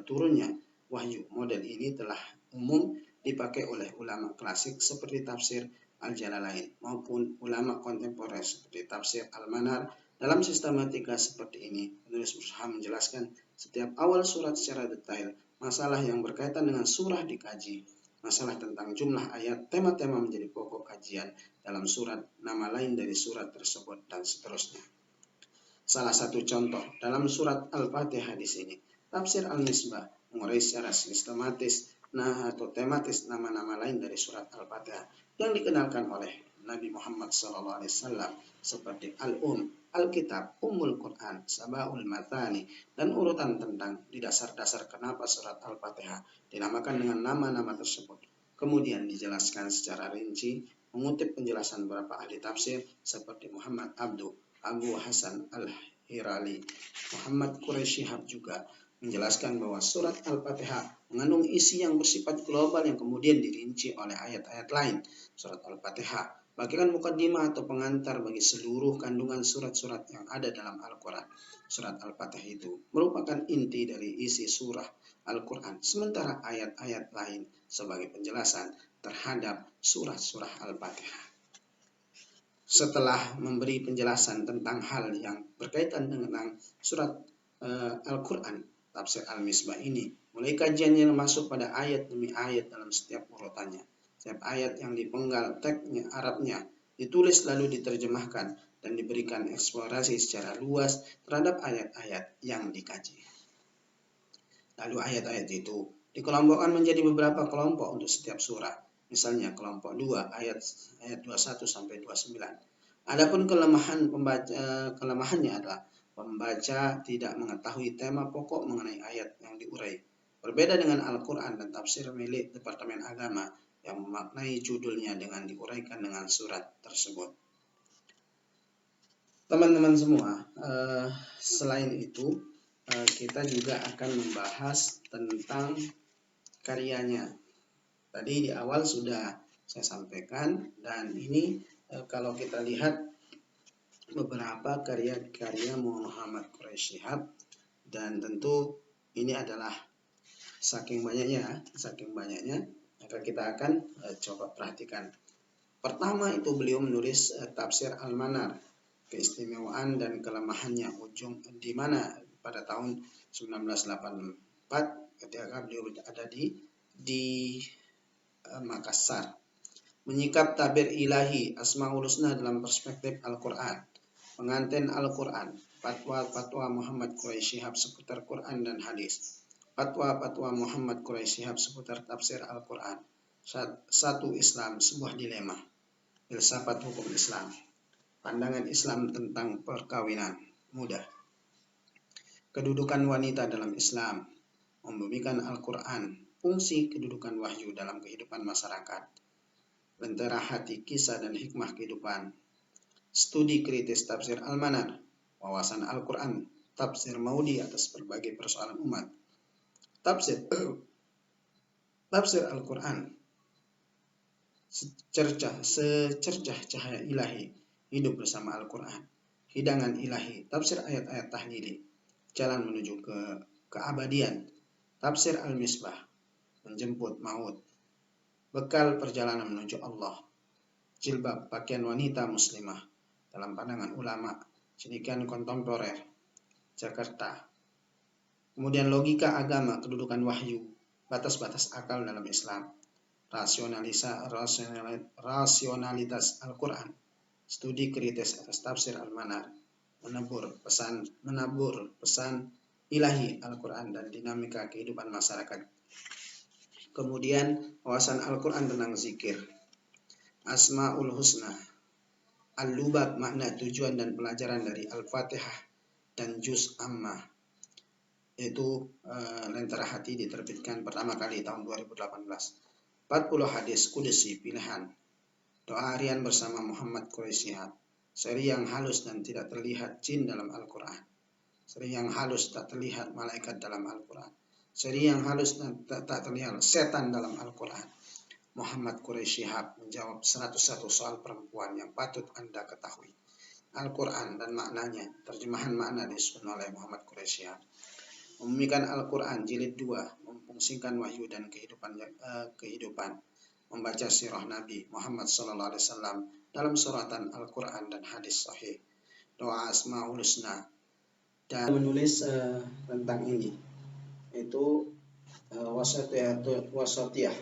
turunnya wahyu. Model ini telah umum dipakai oleh ulama klasik seperti tafsir Al-Jalalain maupun ulama kontemporer seperti tafsir Al-Manar. Dalam sistematika seperti ini, penulis berusaha menjelaskan setiap awal surat secara detail, masalah yang berkaitan dengan surah dikaji, masalah tentang jumlah ayat, tema-tema menjadi pokok kajian dalam surat, nama lain dari surat tersebut, dan seterusnya. Salah satu contoh dalam surat Al-Fatihah di sini, tafsir Al-Misbah mengurai secara sistematis atau tematis nama-nama lain dari surat Al-Fatihah yang dikenalkan oleh Nabi Muhammad SAW seperti Alkitab, Ummul Quran, Sabaul Mathani, dan urutan tentang di dasar-dasar kenapa surat Al-Fatihah dinamakan dengan nama-nama tersebut. Kemudian dijelaskan secara rinci mengutip penjelasan beberapa ahli tafsir seperti Muhammad Abu Hasan Al-Hirali. Muhammad Quraisy Shihab juga menjelaskan bahwa surat Al-Fatihah mengandung isi yang bersifat global yang kemudian dirinci oleh ayat-ayat lain. Surat Al-Fatihah bagaikan mukadimah atau pengantar bagi seluruh kandungan surat-surat yang ada dalam Al-Quran. Surat Al-Fatihah itu merupakan inti dari isi surah Al-Quran, sementara ayat-ayat lain sebagai penjelasan terhadap surah-surah Al-Fatihah. Setelah memberi penjelasan tentang hal yang berkaitan dengan surat Al-Quran, tafsir Al-Misbah ini mulai kajiannya masuk pada ayat demi ayat dalam setiap urutannya. Setiap ayat yang dipenggal teksnya Arabnya ditulis lalu diterjemahkan dan diberikan eksplorasi secara luas terhadap ayat-ayat yang dikaji. Lalu ayat-ayat itu dikelompokkan menjadi beberapa kelompok untuk setiap surah. Misalnya kelompok 2 ayat 21 sampai 29. Adapun kelemahannya adalah pembaca tidak mengetahui tema pokok mengenai ayat yang diurai. Berbeda dengan Al-Quran dan tafsir milik Departemen Agama yang memaknai judulnya dengan diuraikan dengan surat tersebut. Teman-teman semua, selain itu kita juga akan membahas tentang karyanya. Tadi di awal sudah saya sampaikan, dan ini kalau kita lihat beberapa karya-karya Muhammad Quraisy Shihab, dan tentu ini adalah saking banyaknya, maka kita akan coba perhatikan. Pertama itu beliau menulis tafsir Al-Manar, keistimewaan dan kelemahannya, di mana pada tahun 1984 ketika beliau ada di Makassar. Menyikap tabir ilahi Asmaul Husna dalam perspektif Al-Quran, pengantin Al-Quran, fatwa-fatwa Muhammad Quraisy Shihab seputar Quran dan hadis, fatwa-fatwa Muhammad Quraisy Shihab seputar tafsir Al-Quran, satu Islam sebuah dilema, filsafat hukum Islam, pandangan Islam tentang perkawinan muda, kedudukan wanita dalam Islam, membumikan Al-Quran, fungsi kedudukan wahyu dalam kehidupan masyarakat, lentera hati, kisah dan hikmah kehidupan, studi kritis tafsir Al-Manar, wawasan Al-Quran, tafsir Maudi atas berbagai persoalan umat, tafsir Tafsir Al-Quran secercah cahaya ilahi, hidup bersama Al-Quran, hidangan ilahi, tafsir ayat-ayat tahlili, jalan menuju ke keabadian, tafsir Al-Misbah, menjemput maut, bekal perjalanan menuju Allah, jilbab pakaian wanita muslimah dalam pandangan ulama, cendekiawan kontemporer, Jakarta. Kemudian logika agama, kedudukan wahyu, batas-batas akal dalam Islam, rasionalitas Al-Quran, studi kritis atas tafsir Al-Manar, menabur pesan ilahi Al-Quran dan dinamika kehidupan masyarakat. Kemudian wawasan Al-Quran tentang zikir, Asmaul Husna, Al-Lubab, makna, tujuan dan pelajaran dari Al-Fatihah dan Juz Ammah. Itu Lentera Hati diterbitkan pertama kali tahun 2018. 40 hadis kudusi pilihan, doa harian bersama Muhammad Quraisy Shihab, seri yang halus dan tidak terlihat jin dalam Al-Quran, seri yang halus tak terlihat malaikat dalam Al-Quran, seri yang halus dan tak terlihat setan dalam Al-Quran. Muhammad Quraisy Shihab menjawab 101 soal perempuan yang patut Anda ketahui. Al-Quran dan maknanya, terjemahan makna disusun oleh Muhammad Quraisy Shihab. Memumikan Al-Quran jilid 2, memfungsikan wahyu dan kehidupan, membaca sirah Nabi Muhammad SAW dalam suratan Al-Quran dan hadis sahih, doa Asmaul Husna, dan menulis tentang ini, itu wasatiyah,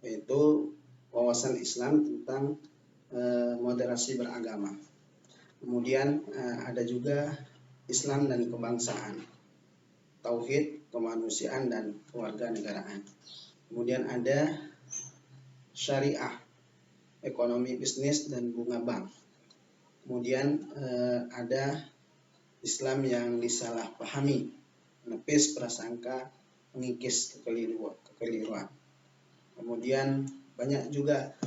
yaitu wawasan Islam tentang moderasi beragama. Kemudian ada juga Islam dan kebangsaan, tauhid, kemanusiaan, dan kewarganegaraan. Kemudian ada syariah, ekonomi bisnis, dan bunga bank. Kemudian ada Islam yang disalahpahami, menepis prasangka, mengikis kekeliruan. Kemudian banyak juga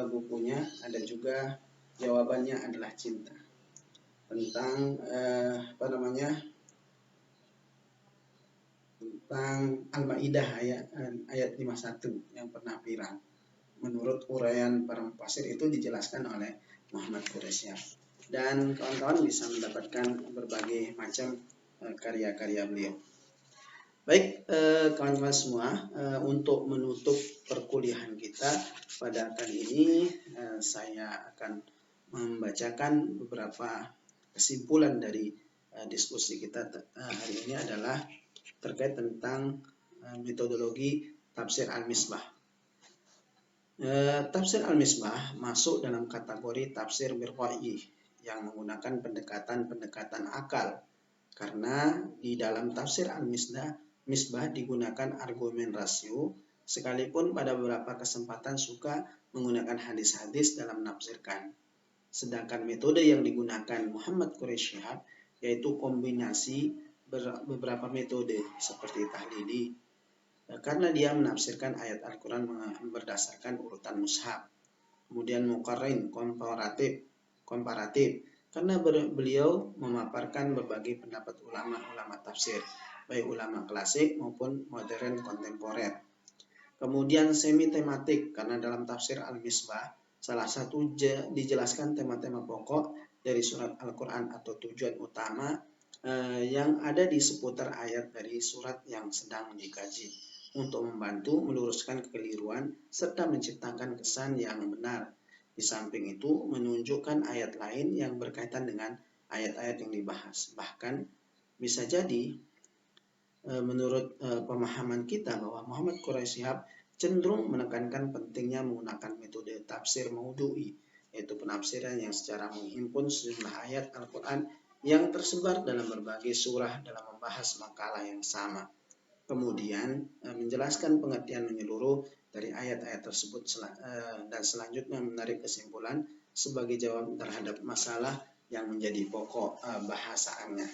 bukunya, ada juga jawabannya adalah cinta. Tentang tentang Al-Maidah ayat 51 yang pernah viral. Menurut uraian para mufassir itu dijelaskan oleh Muhammad Quraisy. Dan kawan-kawan bisa mendapatkan berbagai macam karya-karya beliau. Baik kawan-kawan semua, untuk menutup perkuliahan kita pada kali ini, saya akan membacakan beberapa kesimpulan dari diskusi kita hari ini adalah terkait tentang metodologi tafsir Al-Misbah. Tafsir Al-Misbah masuk dalam kategori tafsir birqa'i yang menggunakan pendekatan akal, karena di dalam tafsir Al-Misbah digunakan argumen rasio, sekalipun pada beberapa kesempatan suka menggunakan hadis-hadis dalam menafsirkan. Sedangkan metode yang digunakan Muhammad Quraisy Shihab yaitu kombinasi beberapa metode seperti tahlili, karena dia menafsirkan ayat Al-Quran berdasarkan urutan mushaf. Kemudian muqarrin, komparatif, karena beliau memaparkan berbagai pendapat ulama-ulama tafsir, baik ulama klasik maupun modern kontemporer. Kemudian semi tematik, karena dalam tafsir Al-Misbah salah satu dijelaskan tema-tema pokok dari surat Al-Quran atau tujuan utama yang ada di seputar ayat dari surat yang sedang dikaji, untuk membantu meluruskan kekeliruan serta menciptakan kesan yang benar. Di samping itu menunjukkan ayat lain yang berkaitan dengan ayat-ayat yang dibahas. Bahkan bisa jadi menurut pemahaman kita bahwa Muhammad Quraisy Shihab cenderung menekankan pentingnya menggunakan metode tafsir maudhu'i, yaitu penafsiran yang secara menghimpun sejumlah ayat Al-Quran yang tersebar dalam berbagai surah dalam membahas makalah yang sama. Kemudian menjelaskan pengertian menyeluruh dari ayat-ayat tersebut dan selanjutnya menarik kesimpulan sebagai jawab terhadap masalah yang menjadi pokok bahasaannya.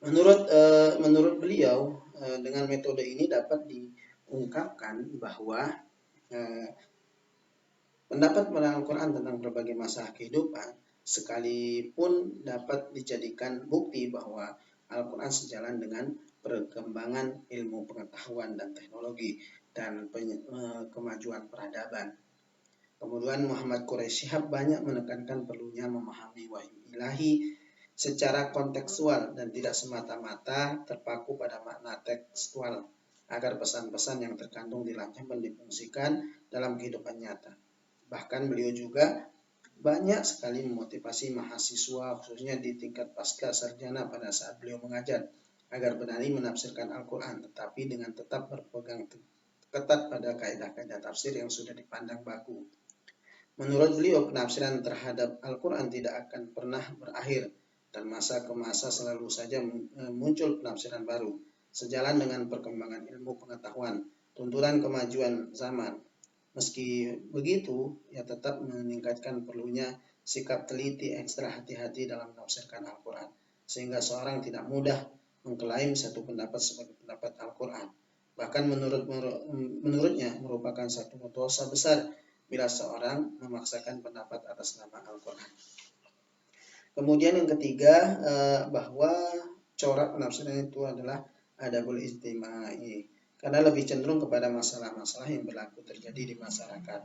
Menurut beliau, dengan metode ini dapat diungkapkan bahwa pendapat Al-Quran tentang berbagai masalah kehidupan sekalipun dapat dijadikan bukti bahwa Al-Quran sejalan dengan perkembangan ilmu pengetahuan dan teknologi dan kemajuan peradaban. Kemudian Muhammad Quraisy Shihab banyak menekankan perlunya memahami wahyu ilahi secara kontekstual dan tidak semata-mata terpaku pada makna tekstual, agar pesan-pesan yang terkandung di dalamnya difungsikan dalam kehidupan nyata. Bahkan beliau juga banyak sekali memotivasi mahasiswa khususnya di tingkat pasca sarjana pada saat beliau mengajar agar berani menafsirkan Al-Quran, tetapi dengan tetap berpegang ketat pada kaidah-kaidah tafsir yang sudah dipandang baku. Menurut beliau, penafsiran terhadap Al-Quran tidak akan pernah berakhir dan masa ke masa selalu saja muncul penafsiran baru. Sejalan dengan perkembangan ilmu pengetahuan, tuntunan kemajuan zaman. Meski begitu, ia tetap meningkatkan perlunya sikap teliti ekstra hati-hati dalam menafsirkan Al-Quran, sehingga seorang tidak mudah mengklaim satu pendapat sebagai pendapat Al-Quran. Bahkan menurutnya merupakan satu dosa besar bila seorang memaksakan pendapat atas nama Al-Quran. Kemudian yang ketiga, bahwa corak penafsiran itu adalah adabul ijtimai, karena lebih cenderung kepada masalah-masalah yang berlaku terjadi di masyarakat.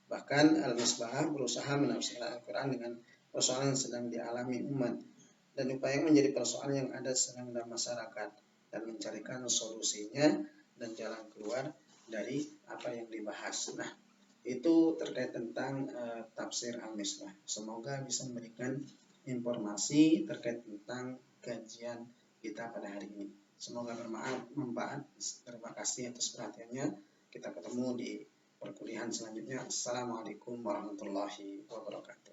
Bahkan Al-Misbah berusaha menafsirkan Al-Quran dengan persoalan yang sedang dialami umat dan upaya menjadi persoalan yang ada sedang dalam masyarakat dan mencarikan solusinya dan jalan keluar dari apa yang dibahas. Nah, itu terkait tentang tafsir Al-Misbah. Semoga bisa memberikan informasi terkait tentang kajian kita pada hari ini. Semoga bermanfaat. Terima kasih atas perhatiannya. Kita ketemu di perkuliahan selanjutnya. Assalamualaikum warahmatullahi wabarakatuh.